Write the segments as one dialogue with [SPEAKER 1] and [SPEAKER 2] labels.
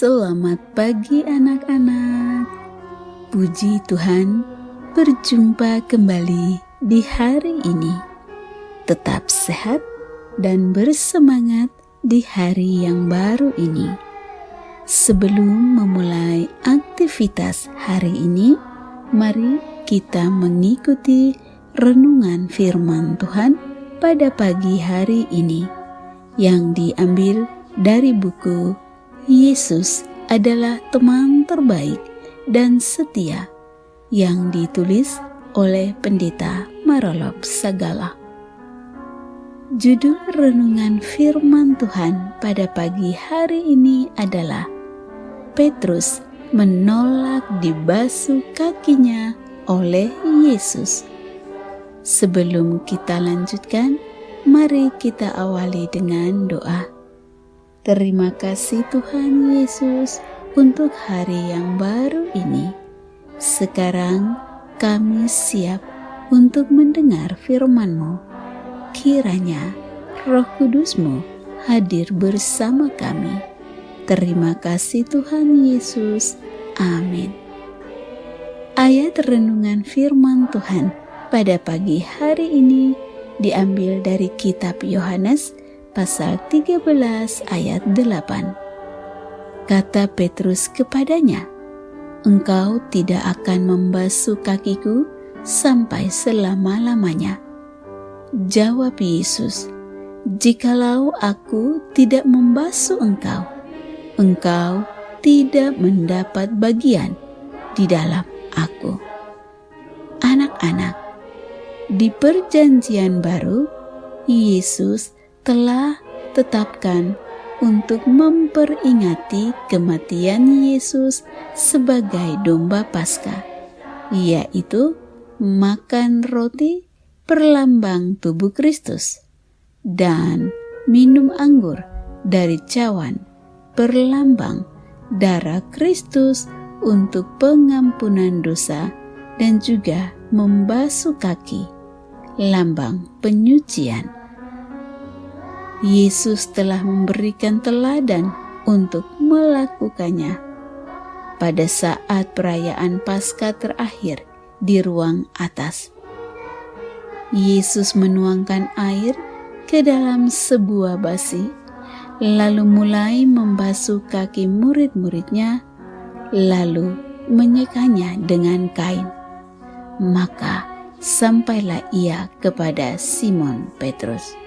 [SPEAKER 1] Selamat pagi anak-anak. Puji Tuhan, berjumpa kembali di hari ini. Tetap sehat dan bersemangat di hari yang baru ini. Sebelum memulai aktivitas hari ini, mari kita mengikuti renungan firman Tuhan pada pagi hari ini yang diambil dari buku Yesus adalah teman terbaik dan setia yang ditulis oleh Pendeta Marolop Sagala. Judul renungan firman Tuhan pada pagi hari ini adalah Petrus menolak dibasuh kakinya oleh Yesus. Sebelum kita lanjutkan, mari kita awali dengan doa. Terima kasih Tuhan Yesus untuk hari yang baru ini. Sekarang kami siap untuk mendengar firman-Mu. Kiranya Roh Kudus-Mu hadir bersama kami. Terima kasih Tuhan Yesus. Amin. Ayat renungan firman Tuhan pada pagi hari ini diambil dari kitab Yohanes pasal 13 ayat 8. Kata Petrus kepadanya, "Engkau tidak akan membasuh kakiku sampai selama-lamanya." Jawab Yesus, "Jikalau aku tidak membasuh engkau, engkau tidak mendapat bagian di dalam aku." Anak-anak, di Perjanjian Baru, Yesus telah tetapkan untuk memperingati kematian Yesus sebagai domba Paskah, yaitu makan roti perlambang tubuh Kristus dan minum anggur dari cawan perlambang darah Kristus untuk pengampunan dosa, dan juga membasuh kaki, lambang penyucian. Yesus telah memberikan teladan untuk melakukannya pada saat perayaan Paskah terakhir di ruang atas. Yesus menuangkan air ke dalam sebuah basi, lalu mulai membasuh kaki murid-muridnya, lalu menyekanya dengan kain. Maka sampailah ia kepada Simon Petrus.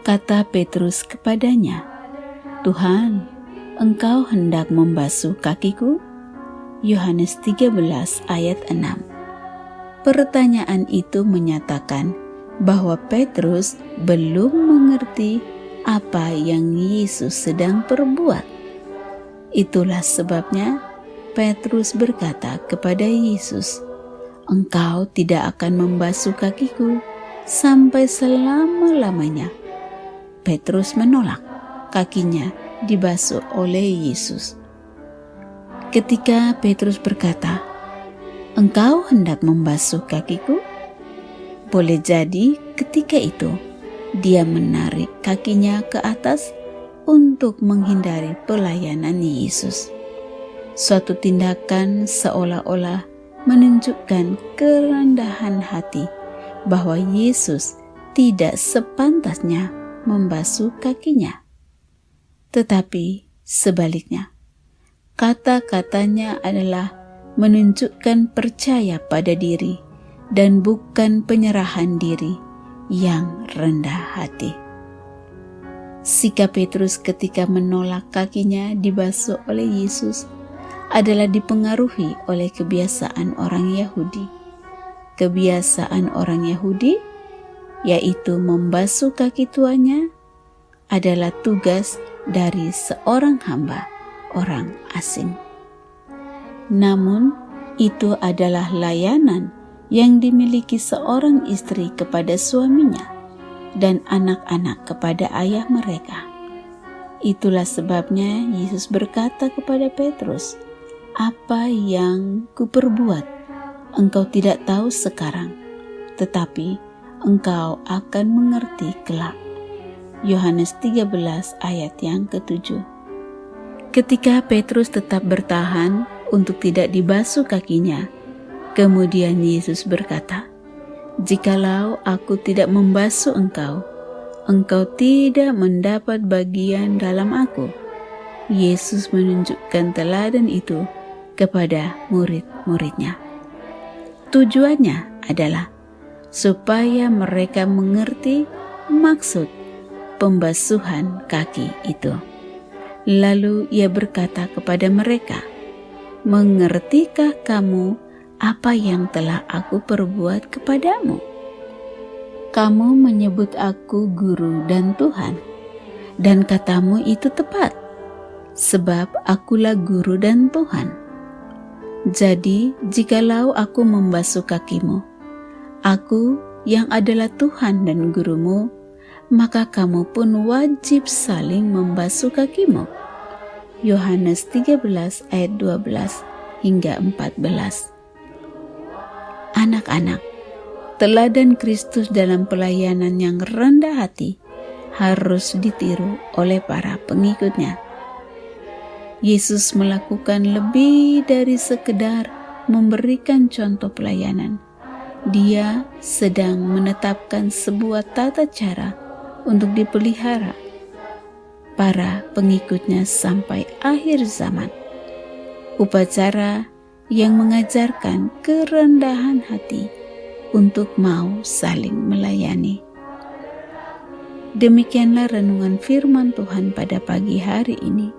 [SPEAKER 1] Kata Petrus kepadanya, "Tuhan, engkau hendak membasuh kakiku?" Yohanes 13 ayat 6. Pertanyaan itu menyatakan bahwa Petrus belum mengerti apa yang Yesus sedang perbuat. Itulah sebabnya Petrus berkata kepada Yesus, "Engkau tidak akan membasuh kakiku sampai selama-lamanya." Petrus menolak kakinya dibasuh oleh Yesus. Ketika Petrus berkata, "Engkau hendak membasuh kakiku?" Boleh jadi ketika itu dia menarik kakinya ke atas untuk menghindari pelayanan Yesus. Suatu tindakan seolah-olah menunjukkan kerendahan hati bahwa Yesus tidak sepantasnya membasuh kakinya. Tetapi sebaliknya, kata-katanya adalah menunjukkan percaya pada diri dan bukan penyerahan diri yang rendah hati. Sikap Petrus ketika menolak kakinya dibasuh oleh Yesus adalah dipengaruhi oleh kebiasaan orang Yahudi. Kebiasaan orang Yahudi, yaitu membasuh kaki tuannya, adalah tugas dari seorang hamba orang asing. Namun, itu adalah layanan yang dimiliki seorang istri kepada suaminya dan anak-anak kepada ayah mereka. Itulah sebabnya Yesus berkata kepada Petrus, "Apa yang kuperbuat, engkau tidak tahu sekarang, tetapi engkau akan mengerti kelak." Yohanes 13 ayat yang ke-7. Ketika Petrus tetap bertahan untuk tidak dibasuh kakinya, kemudian Yesus berkata, "Jikalau aku tidak membasuh engkau, engkau tidak mendapat bagian dalam aku." Yesus menunjukkan teladan itu kepada murid-muridnya. Tujuannya adalah supaya mereka mengerti maksud pembasuhan kaki itu. Lalu ia berkata kepada mereka, "Mengertikah kamu apa yang telah aku perbuat kepadamu? Kamu menyebut aku guru dan Tuhan, dan katamu itu tepat, sebab akulah guru dan Tuhan. Jadi jikalau aku membasuh kakimu, aku yang adalah Tuhan dan gurumu, maka kamu pun wajib saling membasuh kakimu." Yohanes 13 ayat 12 hingga 14. Anak-anak, teladan Kristus dalam pelayanan yang rendah hati harus ditiru oleh para pengikutnya. Yesus melakukan lebih dari sekedar memberikan contoh pelayanan. Dia sedang menetapkan sebuah tata cara untuk dipelihara para pengikutnya sampai akhir zaman. Upacara yang mengajarkan kerendahan hati untuk mau saling melayani. Demikianlah renungan firman Tuhan pada pagi hari ini.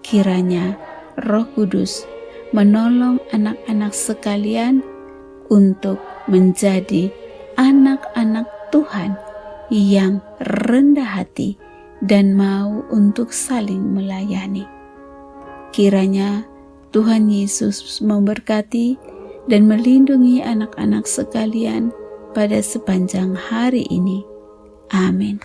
[SPEAKER 1] Kiranya Roh Kudus menolong anak-anak sekalian untuk menjadi anak-anak Tuhan yang rendah hati dan mau untuk saling melayani. Kiranya Tuhan Yesus memberkati dan melindungi anak-anak sekalian pada sepanjang hari ini. Amin.